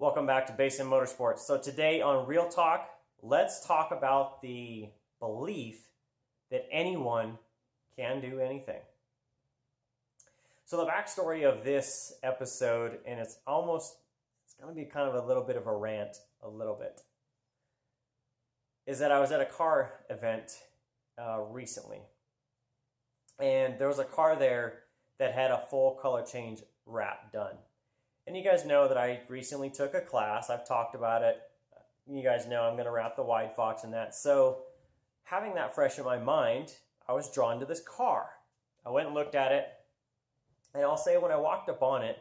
Welcome back to Basin Motorsports. So today on Real Talk, let's talk about the belief that anyone can do anything. So the backstory of this episode, and it's going to be kind of a little bit of a rant, is that I was at a car event recently. And there was a car there that had a full color change wrap done. And you guys know that I recently took a class. I've talked about it. You guys know I'm going to wrap the wide fox in that. So having that fresh in my mind, I was drawn to this car. I went and looked at it. And I'll say when I walked up on it,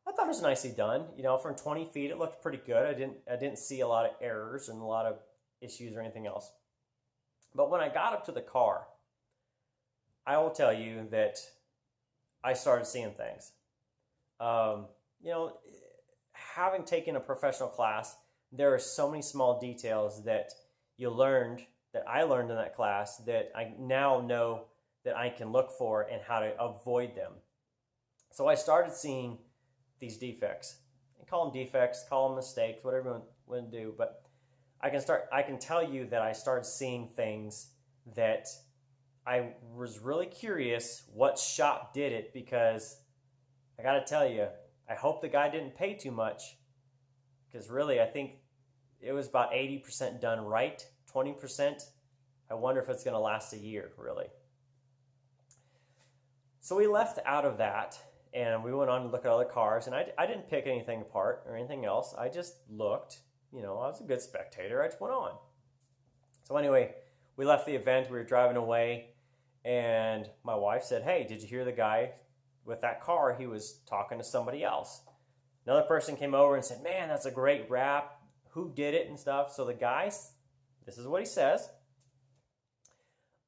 I thought it was nicely done. You know, from 20 feet, it looked pretty good. I didn't see a lot of errors and a lot of issues or anything else. But when I got up to the car, I will tell you that I started seeing things. Having taken a professional class, there are so many small details that I learned in that class that I now know that I can look for and how to avoid them. So I started seeing these defects. I call them defects, call them mistakes, whatever you want to do. But I can tell you that I started seeing things that I was really curious what shop did it, because I got to tell you, I hope the guy didn't pay too much, because really I think it was about 80% done right, 20%. I wonder if it's going to last a year, really. So we left out of that, and we went on to look at other cars, and I didn't pick anything apart or anything else. I just looked. I was a good spectator. I just went on. So anyway, we left the event. We were driving away, and my wife said, "Hey, did you hear the guy with that car? He was talking to somebody else." Another person came over and said, "Man, that's a great wrap. Who did it?" and stuff. So the guy, this is what he says: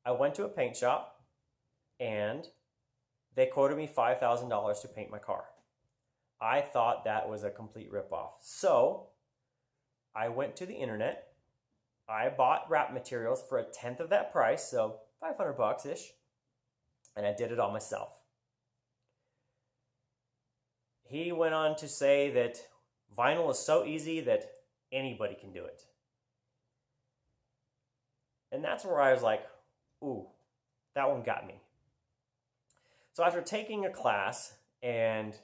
"I went to a paint shop, and they quoted me $5,000 to paint my car." I thought that was a complete ripoff. So I went to the internet. I bought wrap materials for 1/10 of that price, so $500-ish, and I did it all myself. He went on to say that vinyl is so easy that anybody can do it. And that's where I was like, ooh, that one got me. So after taking a class and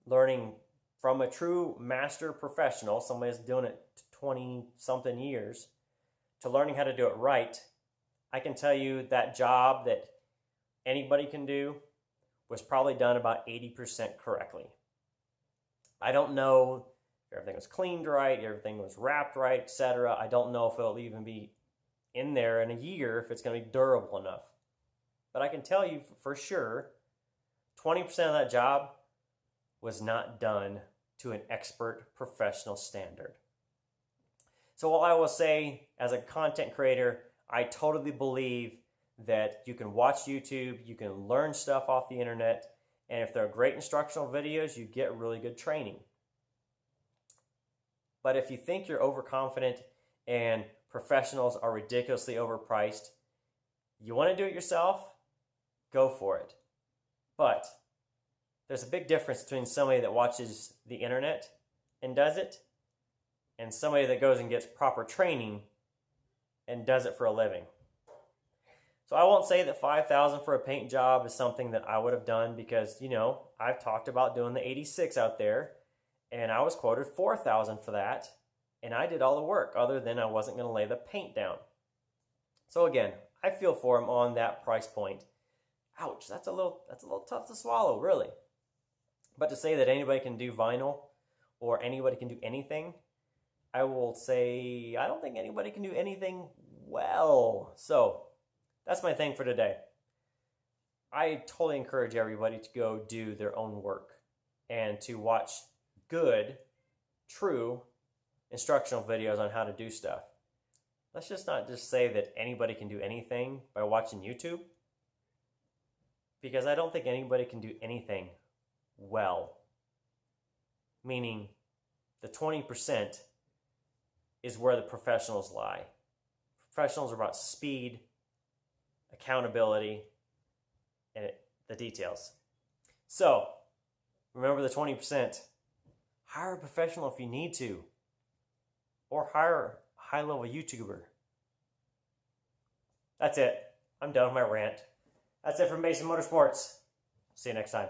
learning from a true master professional, somebody that's doing it 20-something years, to learning how to do it right, I can tell you that job that anybody can do was probably done about 80% correctly. I don't know if everything was cleaned right, everything was wrapped right, etc. I don't know if it'll even be in there in a year, if it's going to be durable enough. But I can tell you for sure, 20% of that job was not done to an expert professional standard. So while I will say, as a content creator, I totally believe that you can watch YouTube, you can learn stuff off the internet, and if they're great instructional videos, you get really good training. But if you think you're overconfident and professionals are ridiculously overpriced, you want to do it yourself, go for it. But there's a big difference between somebody that watches the internet and does it, and somebody that goes and gets proper training and does it for a living. So I won't say that $5,000 for a paint job is something that I would have done, because, I've talked about doing the 86 out there, and I was quoted $4,000 for that, and I did all the work other than I wasn't going to lay the paint down. So again, I feel for him on that price point. Ouch, that's a little tough to swallow, really. But to say that anybody can do vinyl or anybody can do anything, I will say I don't think anybody can do anything well. So that's my thing for today. I totally encourage everybody to go do their own work and to watch good, true instructional videos on how to do stuff. Let's just not just say that anybody can do anything by watching YouTube, because I don't think anybody can do anything well. Meaning the 20% is where the professionals lie. Professionals are about speed, accountability, and the details. So remember the 20%. Hire a professional if you need to. Or hire a high-level YouTuber. That's it. I'm done with my rant. That's it from Basin Motorsports. See you next time.